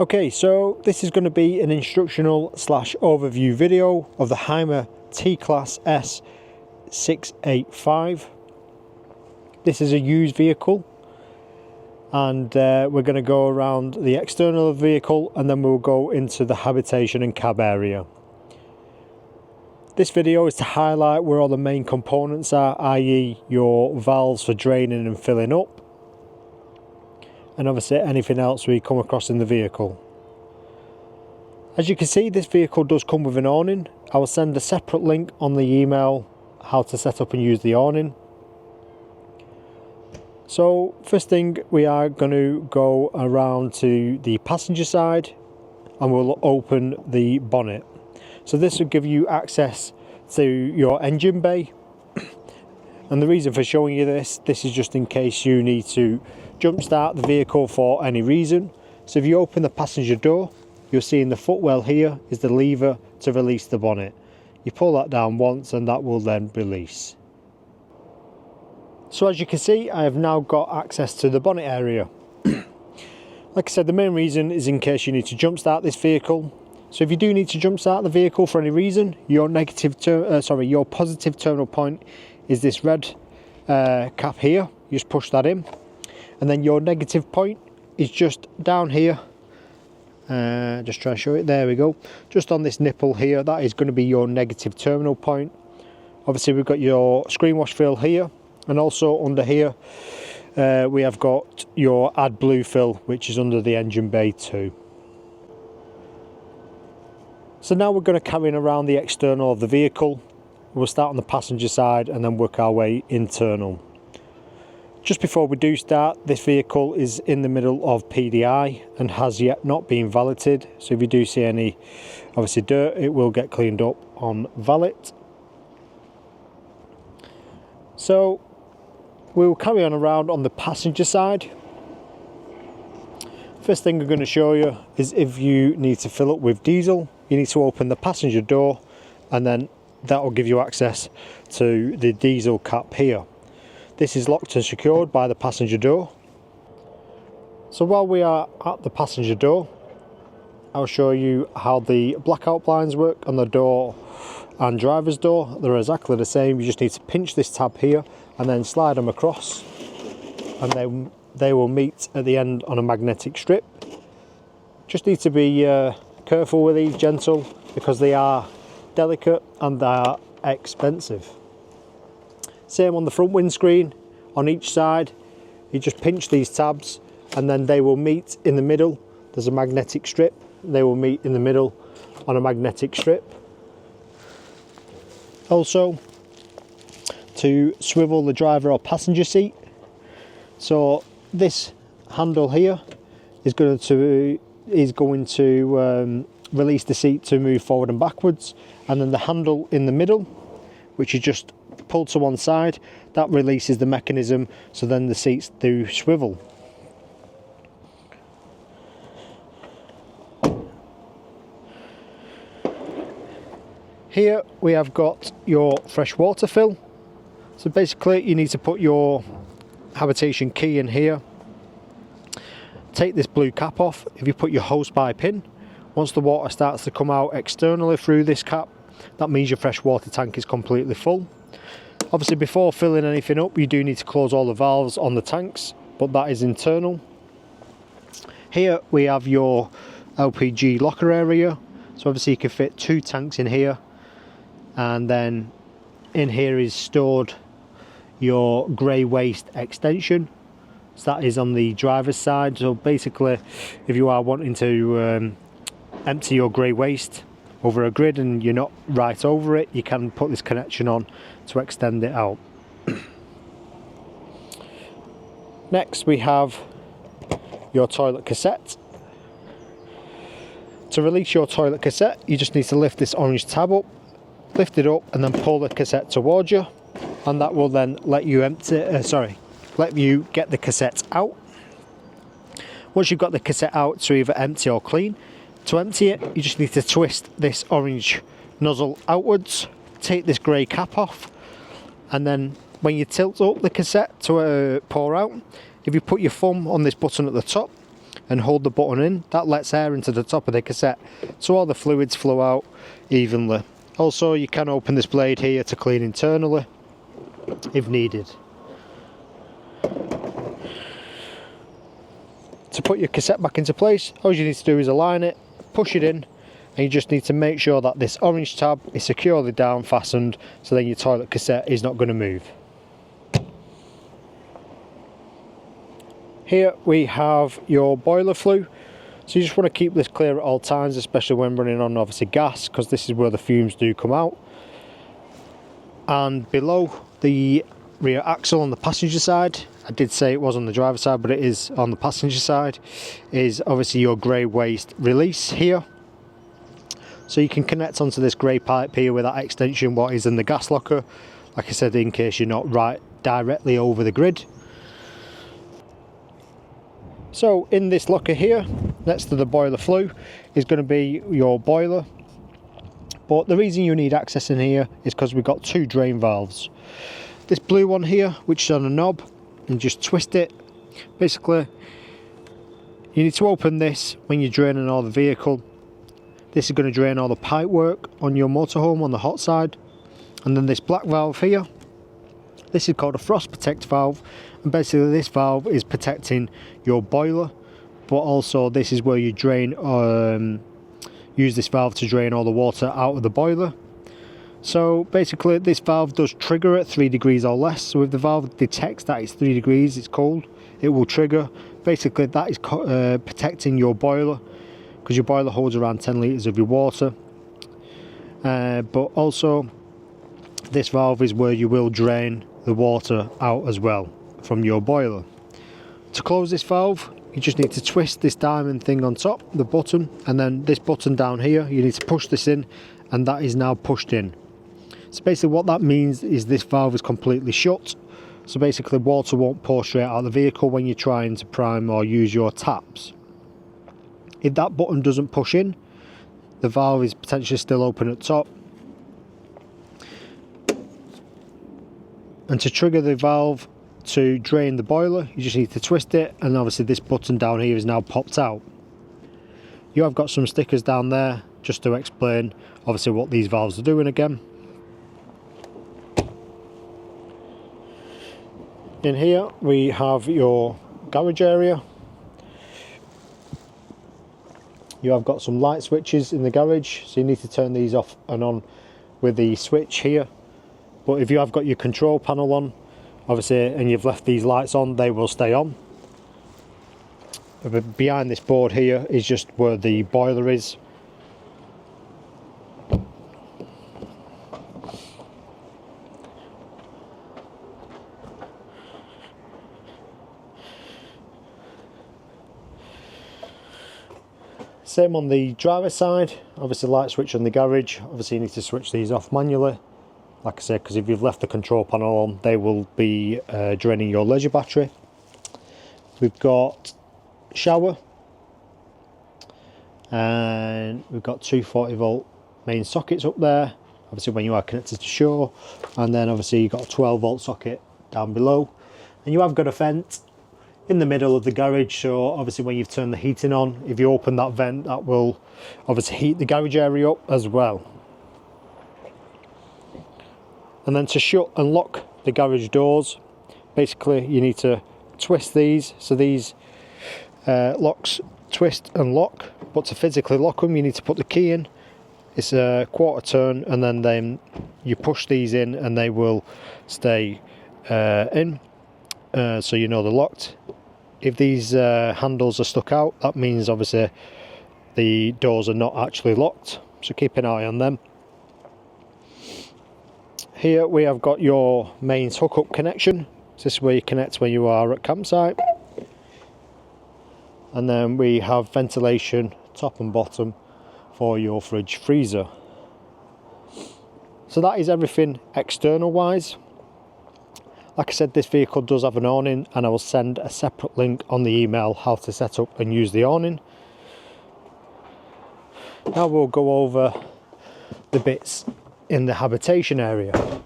Okay, so this is going to be an instructional slash overview video of the Hymer T-Class S685. This is a used vehicle, and we're going to go around the external of the vehicle and then we'll go into the habitation and cab area. This video is to highlight where all the main components are, i.e. your valves for draining and filling up, and obviously anything else we come across in the vehicle. As you can see, this vehicle does come with an awning. I will send a separate link on the email how to set up and use the awning. So first thing, we are going to go around to the passenger side and we'll open the bonnet. So this will give you access to your engine bay. And the reason for showing you this is just in case you need to jump start the vehicle for any reason. So if you open the passenger door, you'll see in the footwell here is the lever to release the bonnet. You pull that down once and that will then release. So as you can see, I have now got access to the bonnet area. Like I said, the main reason is in case you need to jump start this vehicle. So if you do need to jump start the vehicle for any reason, your positive terminal point is this red cap here. You just push that in, and then your negative point is just down here. Just try to show it. There we go. Just on this nipple here, that is going to be your negative terminal point. Obviously, we've got your screen wash fill here, and also under here we have got your AdBlue fill, which is under the engine bay too. So now we're going to carry on around the external of the vehicle. We'll start on the passenger side and then work our way internal. Just before we do start, this vehicle is in the middle of PDI and has yet not been valeted. So if you do see any obviously dirt, it will get cleaned up on valet. So we'll carry on around on the passenger side. First thing I'm going to show you is if you need to fill up with diesel, you need to open the passenger door and then that will give you access to the diesel cap here. This is locked and secured by the passenger door. So while we are at the passenger door, I'll show you how the blackout blinds work on the door and driver's door. They're exactly the same. You just need to pinch this tab here and then slide them across, and they will meet at the end on a magnetic strip. Just need to be careful with these, gentle, because they are delicate and they are expensive. Same on the front windscreen. On each side, you just pinch these tabs and then they will meet in the middle. There's a magnetic strip. They will meet in the middle on a magnetic strip. Also, to swivel the driver or passenger seat. So this handle here is going to release the seat to move forward and backwards, and then the handle in the middle, which is just pulled to one side, that releases the mechanism, so then the seats do swivel. Here we have got your fresh water fill. So basically you need to put your habitation key in here, take this blue cap off. If you put your hose pipe in, once the water starts to come out externally through this cap, that means your fresh water tank is completely full. Obviously before filling anything up, you do need to close all the valves on the tanks, but that is internal. Here we have your LPG locker area. So obviously you can fit 2 tanks in here, and then in here is stored your grey waste extension. So that is on the driver's side. So basically, if you are wanting to empty your grey waste over a grid and you're not right over it, you can put this connection on to extend it out. Next we have your toilet cassette. To release your toilet cassette, you just need to lift this orange tab up, lift it up and then pull the cassette towards you, and that will then let you let you get the cassette out. Once you've got the cassette out to either empty or clean, to empty it you just need to twist this orange nozzle outwards, take this grey cap off, and then when you tilt up the cassette to pour out, if you put your thumb on this button at the top, and hold the button in. That lets air into the top of the cassette so all the fluids flow out evenly. Also, you can open this blade here to clean internally if needed. To put your cassette back into place, all you need to do is align it, push it in, and you just need to make sure that this orange tab is securely down fastened, so then your toilet cassette is not going to move. Here we have your boiler flue, so you just want to keep this clear at all times, especially when running on obviously gas, because this is where the fumes do come out. And below the rear axle on the passenger side, I did say it was on the driver's side, but it is on the passenger side, is obviously your grey waste release here. So you can connect onto this grey pipe here with that extension what is in the gas locker, like I said, in case you're not right directly over the grid. So in this locker here, next to the boiler flue, is going to be your boiler. But the reason you need access in here is because we've got two drain valves. This blue one here, which is on a knob, and just twist it. Basically, you need to open this when you're draining all the vehicle. This is going to drain all the pipe work on your motorhome on the hot side. And then this black valve here, this is called a frost protect valve, and basically this valve is protecting your boiler, but also this is where you drain, use this valve to drain all the water out of the boiler. So basically this valve does trigger at 3 degrees or less, so if the valve detects that it's 3 degrees, it's cold, it will trigger. Basically that is protecting your boiler, because your boiler holds around 10 litres of your water. But also this valve is where you will drain the water out as well from your boiler. To close this valve, you just need to twist this diamond thing on top, the button, and then this button down here, you need to push this in, and that is now pushed in. So basically what that means is this valve is completely shut, so basically water won't pour straight out of the vehicle when you're trying to prime or use your taps. If that button doesn't push in, the valve is potentially still open at top. And to trigger the valve to drain the boiler, you just need to twist it, and obviously this button down here is now popped out. You have got some stickers down there just to explain obviously what these valves are doing again. In here we have your garage area. You have got some light switches in the garage, so you need to turn these off and on with the switch here. But if you have got your control panel on, obviously, and you've left these lights on, they will stay on. But behind this board here is just where the boiler is. Same on the driver's side, obviously light switch on the garage, obviously you need to switch these off manually. Like I said, because if you've left the control panel on, they will be draining your leisure battery. We've got shower, and we've got two 40 volt main sockets up there, obviously when you are connected to shore, and then obviously you've got a 12 volt socket down below, and you have got a vent in the middle of the garage, so obviously when you've turned the heating on, if you open that vent, that will obviously heat the garage area up as well. And then to shut and lock the garage doors, basically you need to twist these, so these locks twist and lock, but to physically lock them you need to put the key in. It's a quarter turn, and then you push these in and they will stay in, so you know they're locked. If these handles are stuck out, that means obviously the doors are not actually locked, so keep an eye on them. Here we have got your mains hookup connection. So this is where you connect when you are at campsite. And then we have ventilation top and bottom for your fridge freezer. So that is everything external wise. Like I said, this vehicle does have an awning, and I will send a separate link on the email how to set up and use the awning. Now we'll go over the bits in the habitation area.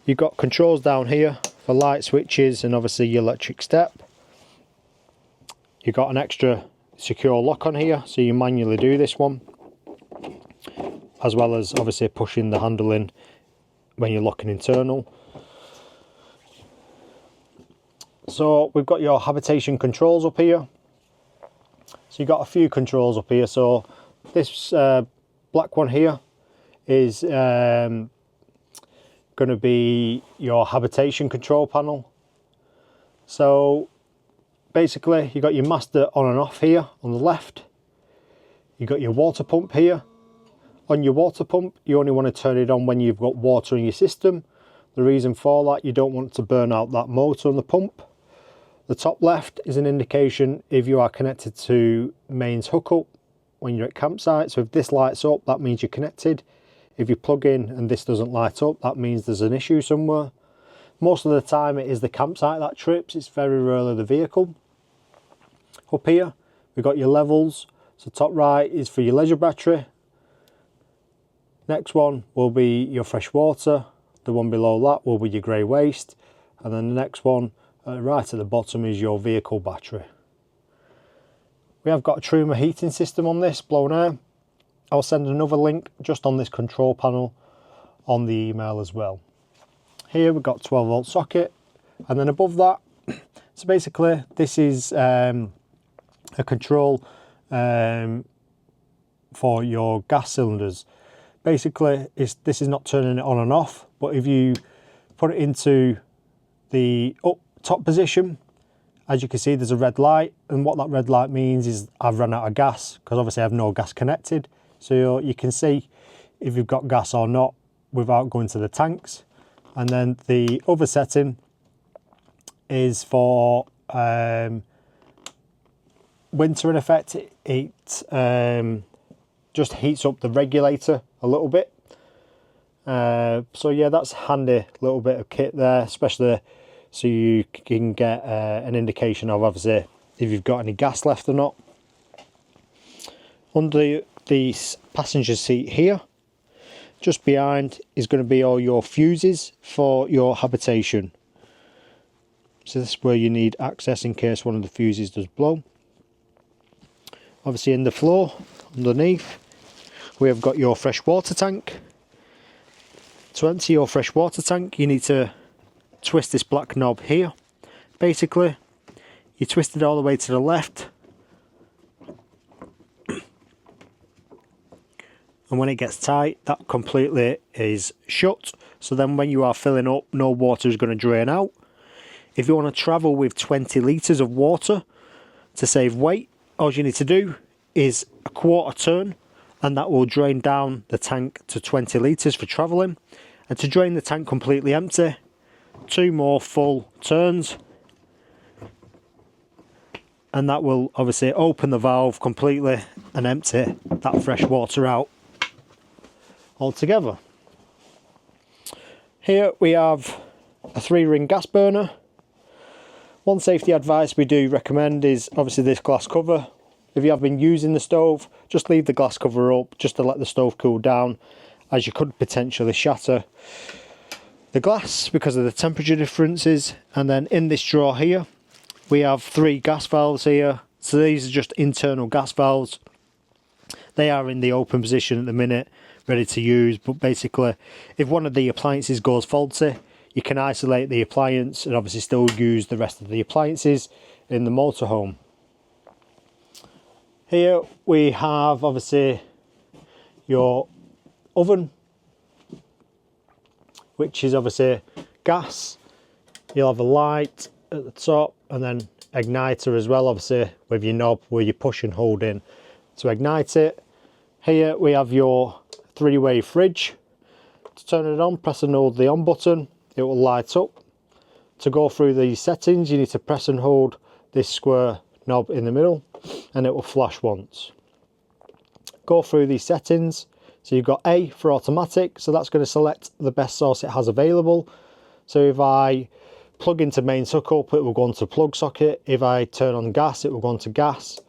You've got controls down here for light switches and obviously your electric step. you've got an extra secure lock on here, so you manually do this one, as well as obviously pushing the handle in when you're locking internal. So we've got your habitation controls up here. So you've got a few controls up here. So this black one here is going to be your habitation control panel. So basically you've got your master on and off here on the left. You've got your water pump here. On your water pump, you only want to turn it on when you've got water in your system. The reason for that, you don't want to burn out that motor on the pump. The top left is an indication if you are connected to mains hookup when you're at campsite. So if this lights up, that means you're connected. If you plug in and this doesn't light up, that means there's an issue somewhere. Most of the time it is the campsite that trips, it's very rarely the vehicle. Up here, we've got your levels. So top right is for your leisure battery. Next one will be your fresh water. The one below that will be your grey waste. And then the next one, right at the bottom, is your vehicle battery. We have got a Truma heating system on this, blown air. I'll send another link just on this control panel on the email as well. Here we've got 12 volt socket, and then above that, so basically this is a control for your gas cylinders. Basically this is not turning it on and off, but if you put it into the up top position, as you can see there's a red light, and what that red light means is I've run out of gas, because obviously I have no gas connected. So you can see if you've got gas or not without going to the tanks. And then the other setting is for winter in effect. It just heats up the regulator a little bit. So yeah, that's handy little bit of kit there, especially so you can get an indication of obviously if you've got any gas left or not. Under the passenger seat here, just behind, is going to be all your fuses for your habitation. So this is where you need access in case one of the fuses does blow. Obviously in the floor underneath we have got your fresh water tank. To empty your fresh water tank, you need to twist this black knob here. Basically you twist it all the way to the left, and when it gets tight, that completely is shut. So then when you are filling up, no water is going to drain out. If you want to travel with 20 litres of water to save weight, all you need to do is a quarter turn, and that will drain down the tank to 20 litres for travelling. And to drain the tank completely empty, 2 more full turns, and that will obviously open the valve completely and empty that fresh water out altogether. Here we have a 3-ring gas burner. One safety advice we do recommend is obviously this glass cover. If you have been using the stove, just leave the glass cover up just to let the stove cool down, as you could potentially shatter the glass because of the temperature differences. And then in this drawer here we have 3 gas valves here. So these are just internal gas valves. They are in the open position at the minute, ready to use, but basically if one of the appliances goes faulty, you can isolate the appliance and obviously still use the rest of the appliances in the motorhome. Here we have obviously your oven, which is obviously gas. You'll have a light at the top and then igniter as well, obviously with your knob where you push and hold in to ignite it. Here we have your 3-way fridge. To turn it on, press and hold the on button, it will light up. To go through these settings, you need to press and hold this square knob in the middle and it will flash once. Go through these settings. So you've got A for automatic, so that's going to select the best source it has available. So if I plug into mains hookup, it will go onto plug socket. If I turn on gas, it will go onto gas.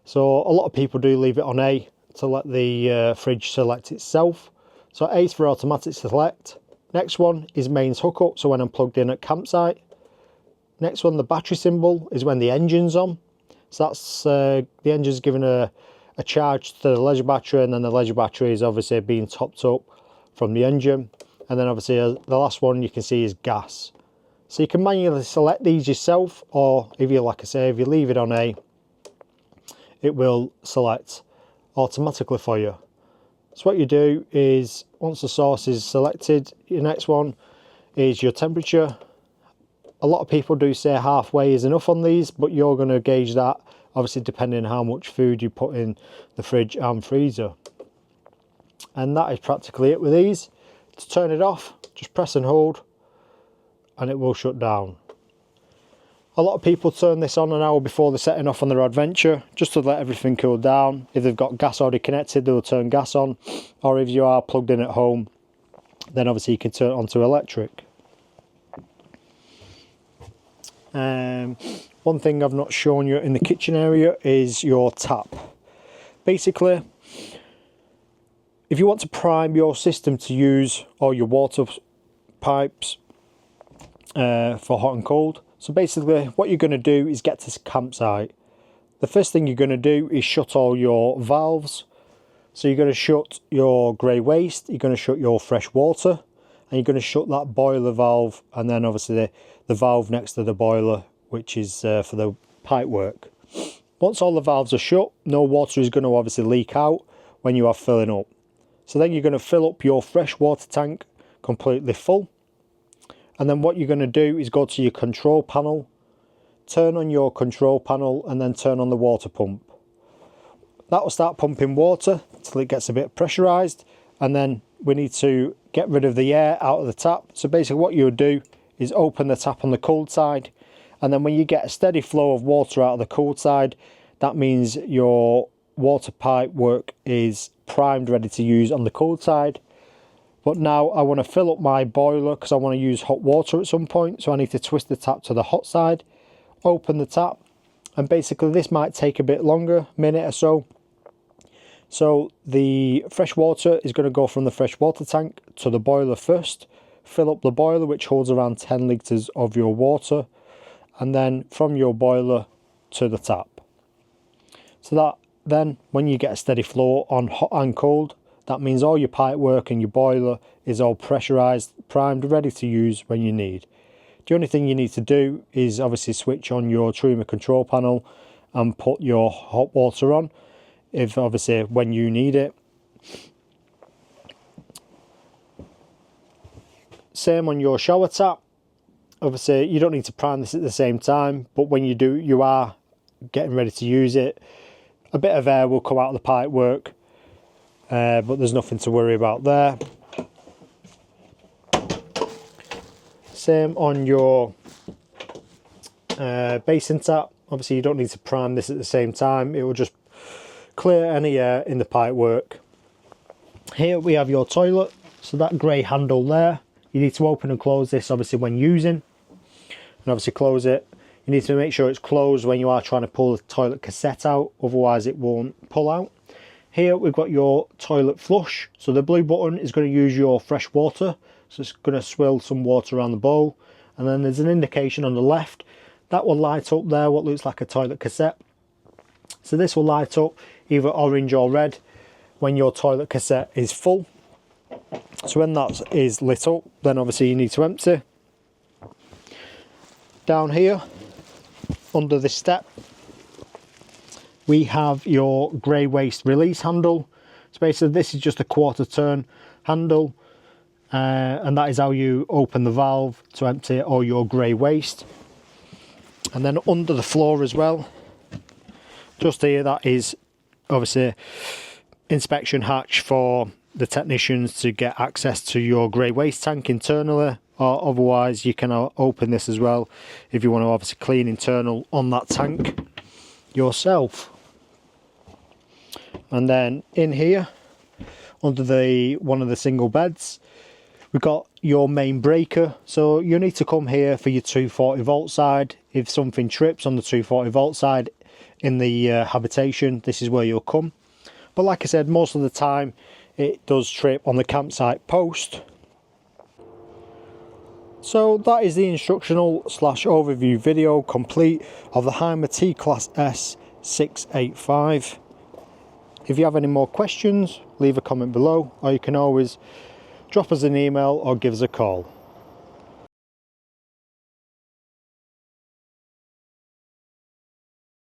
So a lot of people do leave it on A to let the fridge select itself. So A is for automatic select. Next one is mains hookup, so when I'm plugged in at campsite. Next one, the battery symbol, is when the engine's on. So that's the engine's given a charge to the leisure battery, and then the leisure battery is obviously being topped up from the engine. And then obviously the last one you can see is gas. So you can manually select these yourself, or if you, like I say, if you leave it on A, it will select automatically for you. So what you do is, once the source is selected, your next one is your temperature. A lot of people do say halfway is enough on these, but you're going to gauge that obviously depending on how much food you put in the fridge and freezer. And that is practically it with these. To turn it off, just press and hold and it will shut down. A lot of people turn this on an hour before they're setting off on their adventure, just to let everything cool down. If they've got gas already connected, they'll turn gas on, or if you are plugged in at home, then obviously you can turn it on to electric. One thing I've not shown you in the kitchen area is your tap. Basically, if you want to prime your system to use all your water pipes for hot and cold, so basically what you're going to do is get to this campsite. The first thing you're going to do is shut all your valves. So you're going to shut your grey waste, you're going to shut your fresh water, and you're going to shut that boiler valve, and then obviously the valve next to the boiler, which is for the pipe work. Once all the valves are shut, no water is going to obviously leak out when you are filling up. So then you're going to fill up your fresh water tank completely full. And then what you're going to do is go to your control panel, turn on your control panel, and then turn on the water pump. That will start pumping water till it gets a bit pressurized, and then we need to get rid of the air out of the tap. So basically what you would do is open the tap on the cold side, and then when you get a steady flow of water out of the cold side, that means your water pipe work is primed, ready to use on the cold side. But now I want to fill up my boiler because I want to use hot water at some point, so I need to twist the tap to the hot side, open the tap, and basically this might take a bit longer, minute or so. So the fresh water is going to go from the fresh water tank to the boiler first, fill up the boiler, which holds around 10 litres of your water, and then from your boiler to the tap. So that then when you get a steady flow on hot and cold, that means all your pipe work and your boiler is all pressurised, primed, ready to use when you need. The only thing you need to do is obviously switch on your Hymer control panel and put your hot water on, if obviously when you need it. Same on your shower tap. Obviously you don't need to prime this at the same time, but when you do, you are getting ready to use it. A bit of air will come out of the pipe work, but there's nothing to worry about there. Same on your basin tap. Obviously you don't need to prime this at the same time, it will just clear any air in the pipe work. Here we have your toilet, so that grey handle there, you need to open and close this obviously when using, and obviously close it. You need to make sure it's closed when you are trying to pull the toilet cassette out, otherwise it won't pull out. Here we've got your toilet flush, so the blue button is going to use your fresh water, so it's going to swill some water around the bowl, and then there's an indication on the left that will light up there what looks like a toilet cassette. So this will light up either orange or red when your toilet cassette is full. So when that is lit up, then obviously you need to empty. Down here under this step we have your grey waste release handle. So basically this is just a quarter turn handle, and that is how you open the valve to empty all your grey waste. And then under the floor as well, just here, that is obviously inspection hatch for the technicians to get access to your grey waste tank internally, or otherwise you can open this as well if you want to obviously clean internal on that tank yourself. And then in here under the one of the single beds we've got your main breaker, so you need to come here for your 240 volt side. If something trips on the 240 volt side in the habitation, this is where you'll come. But like I said, most of the time it does trip on the campsite post. So that is the instructional / overview video complete of the Hymer T-Class S 685. If you have any more questions, leave a comment below, or you can always drop us an email or give us a call.